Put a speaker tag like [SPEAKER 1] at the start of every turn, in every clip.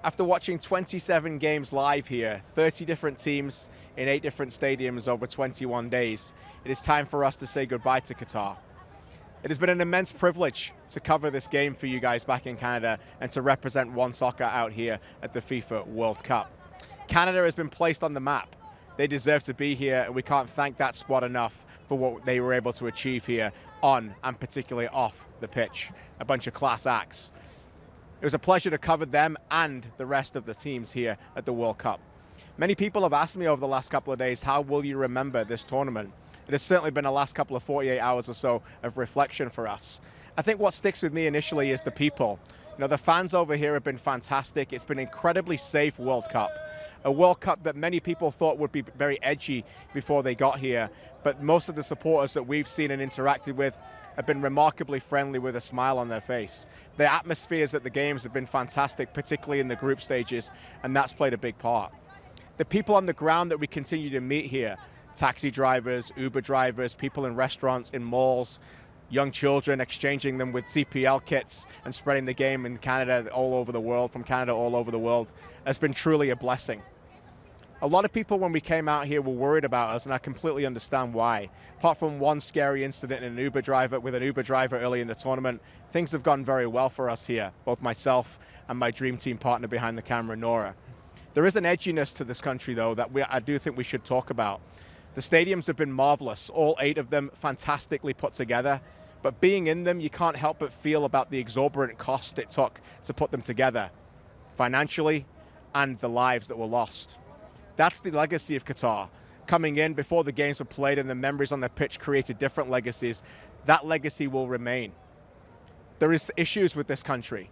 [SPEAKER 1] After watching 27 games live here, 30 different teams in 8 different stadiums over 21 days, it is time for us to say goodbye to Qatar. It has been an immense privilege to cover this game for you guys back in Canada and to represent One Soccer out here at the FIFA World Cup. Canada has been placed on the map. They deserve to be here, and we can't thank that squad enough for what they were able to achieve here on and particularly off the pitch. A bunch of class acts. It was a pleasure to cover them and the rest of the teams here at the World Cup. Many people have asked me over the last couple of days, how will you remember this tournament? It has certainly been the last couple of 48 hours or so of reflection for us. I think what sticks with me initially is the people. You know, the fans over here have been fantastic. It's been an incredibly safe World Cup. A World Cup that many people thought would be very edgy before they got here, but most of the supporters that we've seen and interacted with have been remarkably friendly with a smile on their face. The atmospheres at the games have been fantastic, particularly in the group stages, and that's played a big part. The people on the ground that we continue to meet here, taxi drivers, Uber drivers, people in restaurants, in malls, young children exchanging them with CPL kits and spreading the game in Canada all over the world, from Canada all over the world, has been truly a blessing. A lot of people when we came out here were worried about us, and I completely understand why. Apart from one scary incident with an Uber driver early in the tournament, things have gone very well for us here, both myself and my dream team partner behind the camera, Nora. There is an edginess to this country, though, that I do think we should talk about. The stadiums have been marvelous, all 8 of them fantastically put together, but being in them, you can't help but feel about the exorbitant cost it took to put them together, financially, and the lives that were lost. That's the legacy of Qatar. Coming in before the games were played and the memories on the pitch created different legacies, that legacy will remain. There is issues with this country.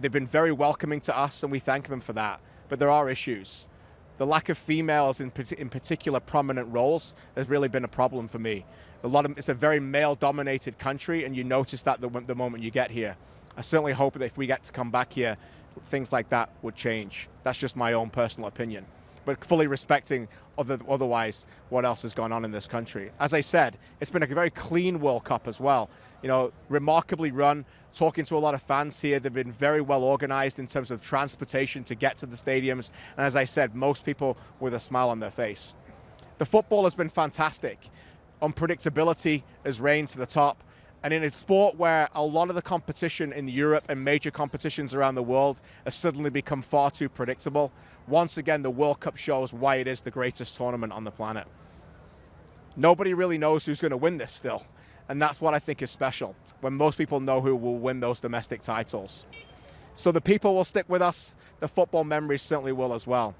[SPEAKER 1] They've been very welcoming to us, and we thank them for that, but there are issues. The lack of females in particular prominent roles has really been a problem for me. It's a very male-dominated country, and you notice that the moment you get here. I certainly hope that if we get to come back here, things like that would change. That's just my own personal opinion. But fully respecting otherwise what else has gone on in this country. As I said, it's been a very clean World Cup as well. You know, remarkably run, talking to a lot of fans here. They've been very well organized in terms of transportation to get to the stadiums. And as I said, most people with a smile on their face. The football has been fantastic. Unpredictability has reigned to the top. And in a sport where a lot of the competition in Europe and major competitions around the world has suddenly become far too predictable, once again, the World Cup shows why it is the greatest tournament on the planet. Nobody really knows who's going to win this still. And that's what I think is special, when most people know who will win those domestic titles. So the people will stick with us. The football memories certainly will as well.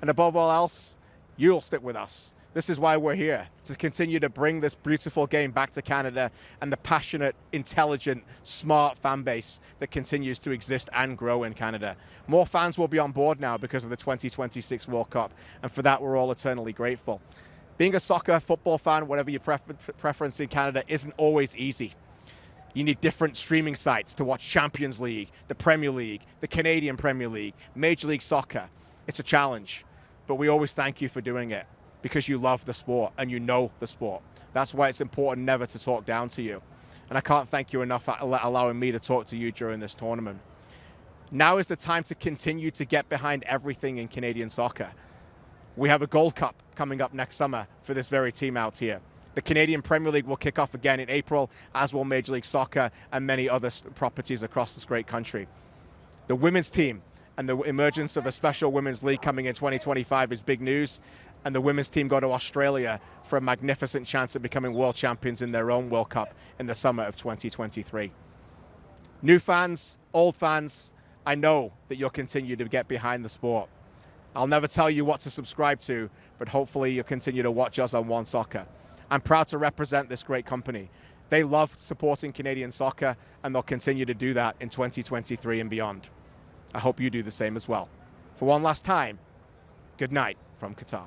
[SPEAKER 1] And above all else, you'll stick with us. This is why we're here, to continue to bring this beautiful game back to Canada and the passionate, intelligent, smart fan base that continues to exist and grow in Canada. More fans will be on board now because of the 2026 World Cup, and for that we're all eternally grateful. Being a soccer, football fan, whatever your preference in Canada, isn't always easy. You need different streaming sites to watch Champions League, the Premier League, the Canadian Premier League, Major League Soccer. It's a challenge, but we always thank you for doing it, because you love the sport and you know the sport. That's why it's important never to talk down to you. And I can't thank you enough for allowing me to talk to you during this tournament. Now is the time to continue to get behind everything in Canadian soccer. We have a Gold Cup coming up next summer for this very team out here. The Canadian Premier League will kick off again in April, as will Major League Soccer and many other properties across this great country. The women's team and the emergence of a special women's league coming in 2025 is big news. And the women's team go to Australia for a magnificent chance at becoming world champions in their own World Cup in the summer of 2023. New fans, old fans, I know that you'll continue to get behind the sport. I'll never tell you what to subscribe to, but hopefully you'll continue to watch us on One Soccer. I'm proud to represent this great company. They love supporting Canadian soccer, and they'll continue to do that in 2023 and beyond. I hope you do the same as well. For one last time, good night from Qatar.